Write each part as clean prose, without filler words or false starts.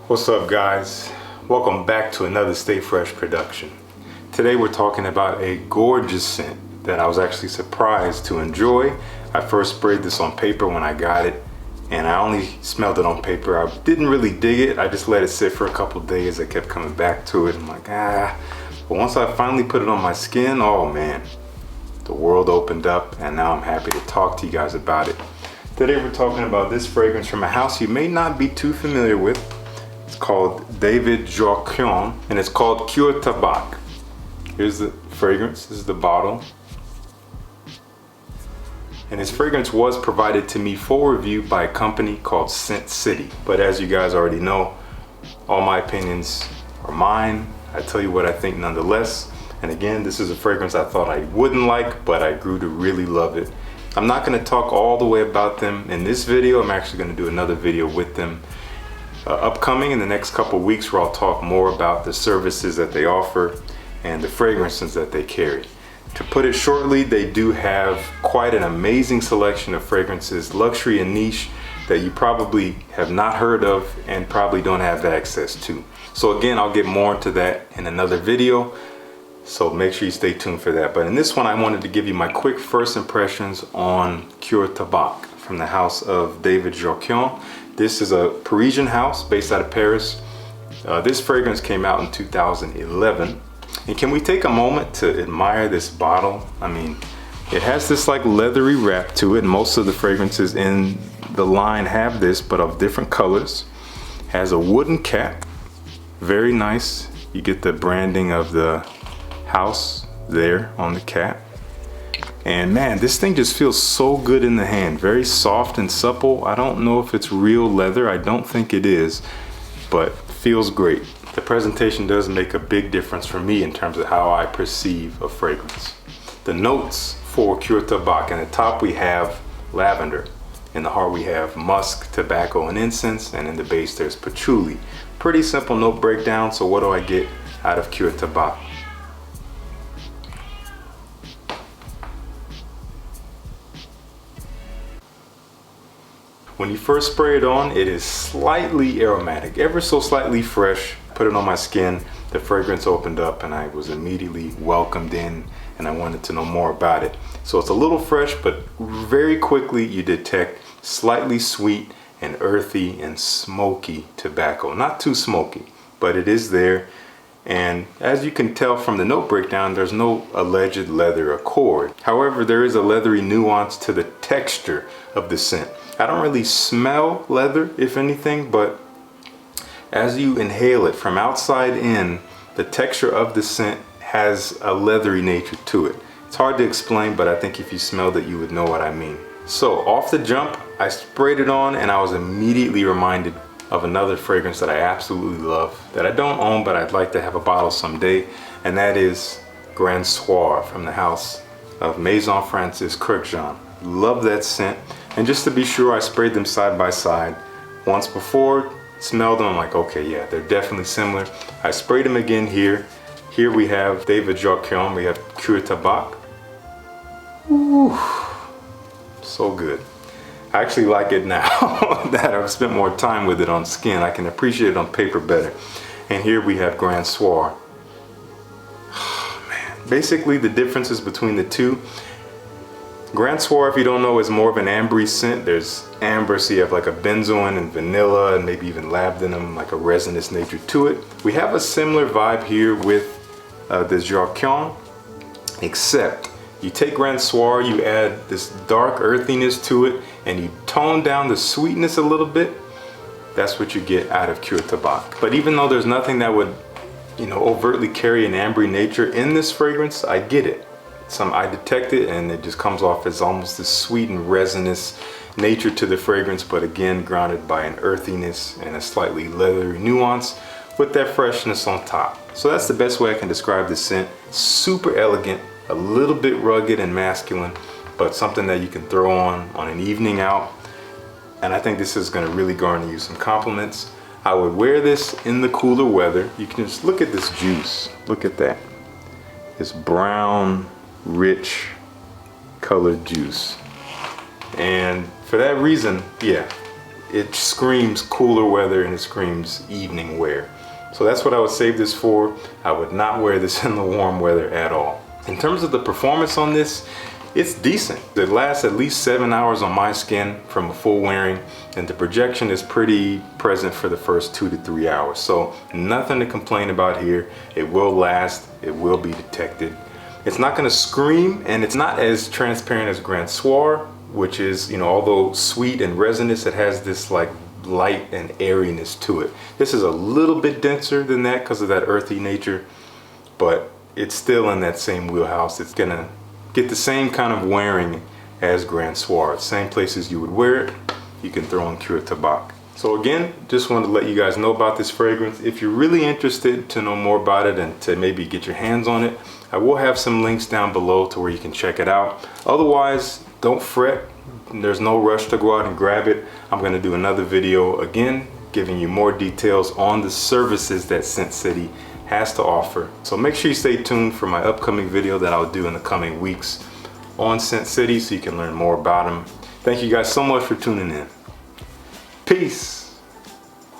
What's up, guys? Welcome back to another Stay Fresh production. Today we're talking about a gorgeous scent that I was actually surprised to enjoy. I first sprayed this on paper when I got it, and I only smelled it on paper. I didn't really dig it. I just let it sit for a couple days. I kept coming back to it. I'm like, But once I finally put it on my skin, oh man, the world opened up, and now I'm happy to talk to you guys about it. Today we're talking about this fragrance from a house you may not be too familiar with. It's called David Joachim, and it's called Cure Tabac. Here's the fragrance. This is the bottle. And this fragrance was provided to me for review by a company called Scent City. But as you guys already know, all my opinions are mine. I tell you what I think nonetheless. And again, this is a fragrance I thought I wouldn't like, but I grew to really love it. I'm not going to talk all the way about them in this video. I'm actually going to do another video with them upcoming in the next couple weeks, where I'll talk more about the services that they offer and the fragrances that they carry. To put it shortly, they do have quite an amazing selection of fragrances, luxury and niche, that you probably have not heard of and probably don't have access to. So again, I'll get more into that in another video. So make sure you stay tuned for that. But in this one, I wanted to give you my quick first impressions on Cure Tabac from the house of David Joachim. This is a Parisian house based out of Paris. This fragrance came out in 2011. And can we take a moment to admire this bottle? I mean, it has this like leathery wrap to it. Most of the fragrances in the line have this, but of different colors. Has a wooden cap, very nice. You get the branding of the house there on the cap. And man, this thing just feels so good in the hand. Very soft and supple. I don't know if it's real leather. I don't think it is, but feels great. The presentation does make a big difference for me in terms of how I perceive a fragrance. The notes for Cure Tabac: in the top we have lavender. In the heart we have musk, tobacco, and incense. And in the base there's patchouli. Pretty simple note breakdown. So what do I get out of Cure Tabac? When you first spray it on, it is slightly aromatic, ever so slightly fresh. Put it on my skin, the fragrance opened up, and I was immediately welcomed in, and I wanted to know more about it. So it's a little fresh, but very quickly you detect slightly sweet and earthy and smoky tobacco. Not too smoky, but it is there. And as you can tell from the note breakdown, there's no alleged leather accord. However, there is a leathery nuance to the texture of the scent. I don't really smell leather, if anything, but as you inhale it from outside in, the texture of the scent has a leathery nature to it. It's hard to explain, but I think if you smelled it, you would know what I mean. So off the jump, I sprayed it on, and I was immediately reminded of another fragrance that I absolutely love, that I don't own, but I'd like to have a bottle someday, and that is Grand Soir from the house of Maison Francis Kurkdjian. Love that scent. And just to be sure, I sprayed them side by side. Once before, smelled them, I'm like, okay, yeah, they're definitely similar. I sprayed them again here. Here we have David Joachim, we have Cure Tabac. Ooh, so good. I actually like it now that I've spent more time with it on skin. I can appreciate it on paper better. And here we have Grand Soir. Oh, man. Basically, the differences between the two. Grand Soir, if you don't know, is more of an ambery scent. There's amber, so you have like a benzoin and vanilla and maybe even labdanum, like a resinous nature to it. We have a similar vibe here with the Joachim, except you take Grand Soir, you add this dark earthiness to it, and you tone down the sweetness a little bit. That's what you get out of Cure Tabac. But even though there's nothing that would, overtly carry an ambery nature in this fragrance, I get it. I detect it, and it just comes off as almost this sweet and resinous nature to the fragrance, but again grounded by an earthiness and a slightly leathery nuance with that freshness on top. So that's the best way I can describe this scent. Super elegant, a little bit rugged and masculine, but something that you can throw on an evening out. And I think this is going to really garner you some compliments. I would wear this in the cooler weather. You can just look at this juice. Look at that. This brown, rich colored juice. And for that reason, yeah, it screams cooler weather and it screams evening wear. So that's what I would save this for. I would not wear this in the warm weather at all. In terms of the performance on this, it's decent. It lasts at least 7 hours on my skin from a full wearing, and the projection is pretty present for the first 2 to 3 hours. So nothing to complain about here. It will last, it will be detected. It's not gonna scream, and it's not as transparent as Grand Soir, which is, you know, although sweet and resinous, it has this like light and airiness to it. This is a little bit denser than that because of that earthy nature, but it's still in that same wheelhouse. It's gonna get the same kind of wearing as Grand Soir. Same places you would wear it, you can throw in Kura Tabak. So again, just wanted to let you guys know about this fragrance. If you're really interested to know more about it and to maybe get your hands on it, I will have some links down below to where you can check it out. Otherwise, don't fret. There's no rush to go out and grab it. I'm going to do another video again, giving you more details on the services that Scent City has to offer. So make sure you stay tuned for my upcoming video that I'll do in the coming weeks on Scent City so you can learn more about them. Thank you guys so much for tuning in. Peace.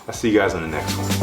I'll see you guys in the next one.